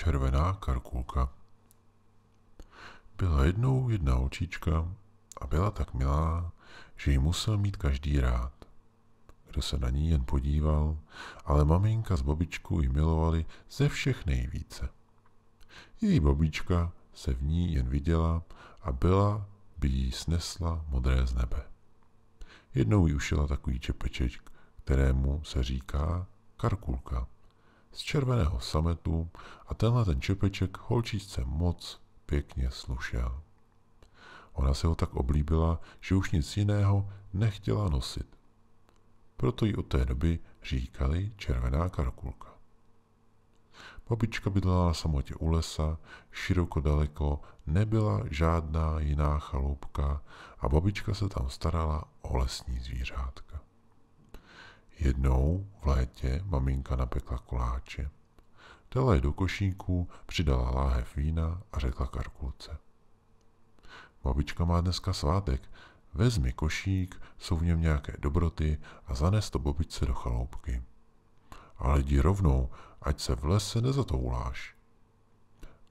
Červená Karkulka. Byla jednou jedna holčička a byla tak milá, že ji musel mít každý rád. Kdo se na ní jen podíval, ale maminka s babičkou ji milovali ze všech nejvíce. Její babička se v ní jen viděla a byla by jí snesla modré z nebe. Jednou jí ušila takový čepeček, kterému se říká Karkulka, z červeného sametu, a tenhle ten čepeček holčičce moc pěkně slušel. Ona se ho tak oblíbila, že už nic jiného nechtěla nosit. Proto jí od té doby říkali Červená Karkulka. Babička bydlela na samotě u lesa, široko daleko nebyla žádná jiná chaloupka a babička se tam starala o lesní zvířátka. Jednou v létě maminka napekla koláče. Dala je do košíku, přidala láhev vína a řekla Karkulce: Babička má dneska svátek, vezmi košík, jsou v něm nějaké dobroty a zanes to babičce do chaloupky. Ale jdi rovnou, ať se v lese nezatouláš.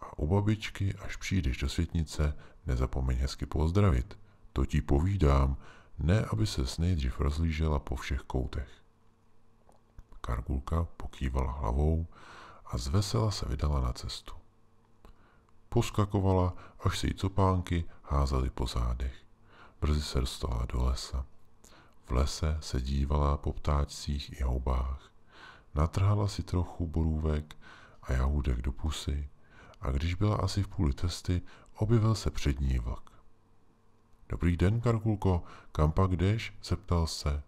A u babičky, až přijdeš do světnice, nezapomeň hezky pozdravit. To ti povídám, ne aby ses nejdřív rozlížela po všech koutech. Karkulka pokývala hlavou a zvesela se vydala na cestu. Poskakovala, až se jí copánky házaly po zádech. Brzy se dostala do lesa. V lese se dívala po ptáčcích i houbách. Natrhala si trochu borůvek a jahůdek do pusy a když byla asi v půli cesty, objevil se před ní vlk. Dobrý den, Karkulko, kam pak jdeš? Zeptal se.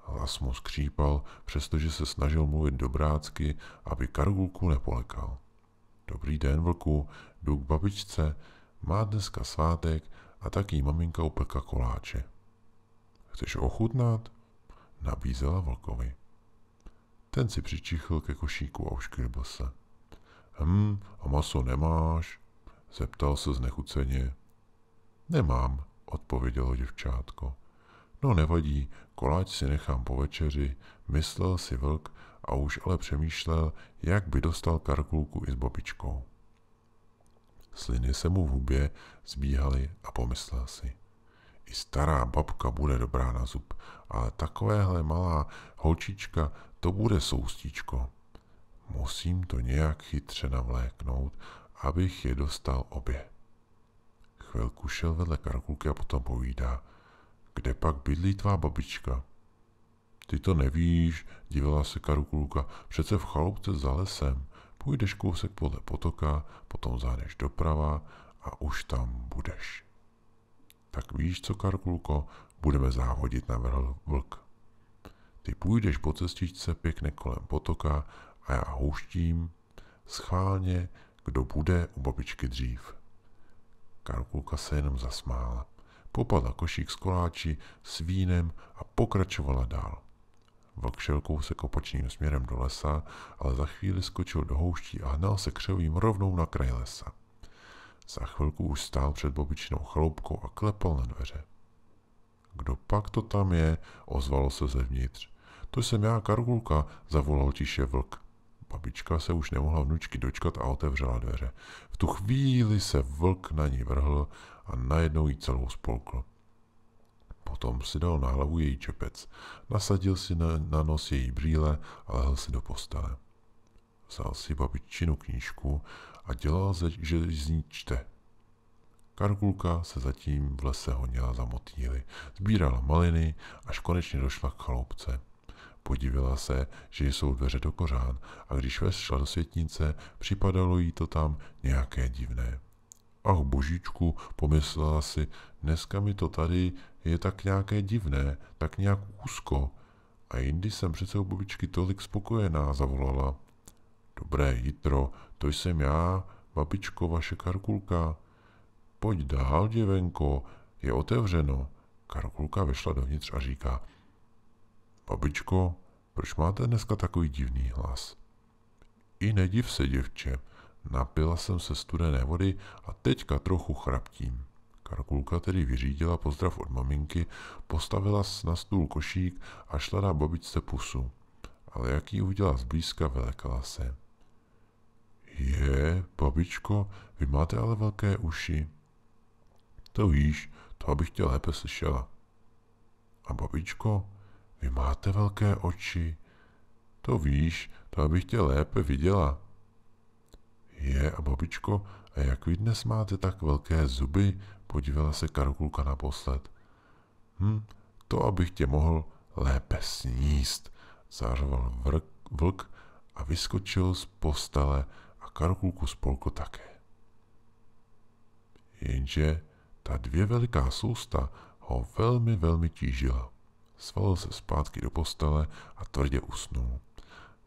Hlas mu skřípal, přestože se snažil mluvit dobrácky, aby Karkulku nepolekal. Dobrý den, vlku, jdu k babičce, má dneska svátek a tak jí maminka upekla koláče. Chceš ochutnat? Nabízela vlkovi. Ten si přičichl ke košíku a ušklibil se. A maso nemáš? Zeptal se znechuceně. Nemám, odpovědělo děvčátko. No nevadí, koláč si nechám po večeři, myslel si vlk a už ale přemýšlel, jak by dostal Karkulku i s babičkou. Sliny se mu v hubě zbíhaly a pomyslel si. I stará babka bude dobrá na zub, ale takovéhle malá holčička, to bude soustíčko. Musím to nějak chytře navléknout, abych je dostal obě. Chvilku šel vedle Karkulky a potom povídá. Kde pak bydlí tvá babička? Ty to nevíš, divila se Karkulka, přece v chaloupce za lesem. Půjdeš kousek podle potoka, potom zájdeš doprava a už tam budeš. Tak víš co, Karkulko, budeme závodit, navrhl vlk. Ty půjdeš po cestičce pěkně kolem potoka a já houštím schválně, kdo bude u babičky dřív. Karkulka se jenom zasmála. Popadla košík z koláči s vínem a pokračovala dál. Vlk šel kousek opačným směrem do lesa, ale za chvíli skočil do houští a hnal se křovím rovnou na kraj lesa. Za chvilku už stál před babičinou chaloupkou a klepal na dveře. Kdo pak to tam je? Ozvalo se zevnitř. To jsem já, Karkulka, zavolal tiše vlk. Babička se už nemohla vnučky dočkat a otevřela dveře. V tu chvíli se vlk na ní vrhl a najednou jí celou spolkl. Potom si dal na hlavu její čepec, nasadil si na nos její brýle a lehl si do postele. Vzal si babiččinu knížku a dělal, že z ní čte. Karkulka se zatím v lese honila za motýly, sbírala maliny, až konečně došla k chaloupce. Podívila se, že jsou dveře do kořán a když vešla do světnice, připadalo jí to tam nějaké divné. Ach božíčku, pomyslela si, dneska mi to tady je tak nějaké divné, tak nějak úzko. A jindy jsem přece u babičky tolik spokojená, zavolala. Dobré jitro, to jsem já, babičko, vaše Karkulka. Pojď dál, děvenko, je otevřeno. Karkulka vešla dovnitř a říká. Babičko, proč máte dneska takový divný hlas? I nediv se, děvče, napila jsem se studené vody a teďka trochu chraptím. Karkulka tedy vyřídila pozdrav od maminky, postavila na stůl košík a šla na babičce pusu. Ale jak ji uviděla zblízka, vylekala se. babičko, vy máte ale velké uši. To víš, to abych tě lépe slyšela. A babičko, vy máte velké oči. To víš, to abych tě lépe viděla. A babičko, a jak vy dnes máte tak velké zuby, podívala se Karkulka naposled. To abych tě mohl lépe sníst, zářoval vlk a vyskočil z postele a Karkulku spolkl také. Jenže ta 2 veliká sousta ho velmi, velmi tížila. Svalil se zpátky do postele a tvrdě usnul.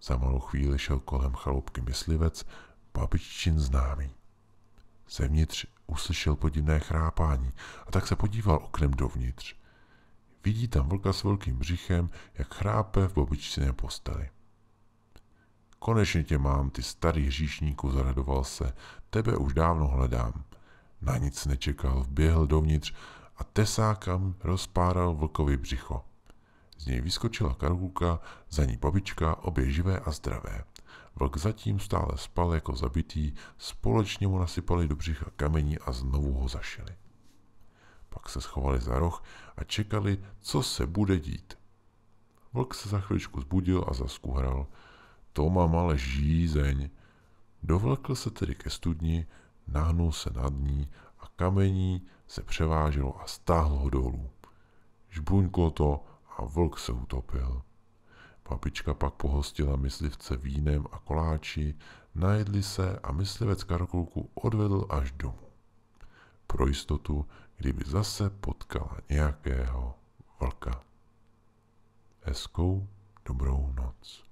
Za malou chvíli šel kolem chaloupky myslivec, babiččin známý. Zevnitř uslyšel podivné chrápání a tak se podíval oknem dovnitř. Vidí tam vlka s velkým břichem, jak chrápe v babiččině posteli. Konečně tě mám, ty starý hříšníku, zaradoval se, tebe už dávno hledám. Na nic nečekal, vběhl dovnitř a tesákam rozpáral vlkovi břicho. Z něj vyskočila Karkulka, za ní babička, obě živé a zdravé. Vlk zatím stále spal jako zabitý, společně mu nasypali do břicha kamení a znovu ho zašili. Pak se schovali za roh a čekali, co se bude dít. Vlk se za chviličku zbudil a zaskuhral. To mám ale žízeň. Dovlekl se tedy ke studni, nahnul se nad ní a kamení se převáželo a stáhl ho dolů. Žbuňklo to a vlk se utopil. Babička pak pohostila myslivce vínem a koláči, najedli se a myslivec Karkulku odvedl až domů. Pro jistotu, kdyby zase potkala nějakého vlka. Hezkou dobrou noc.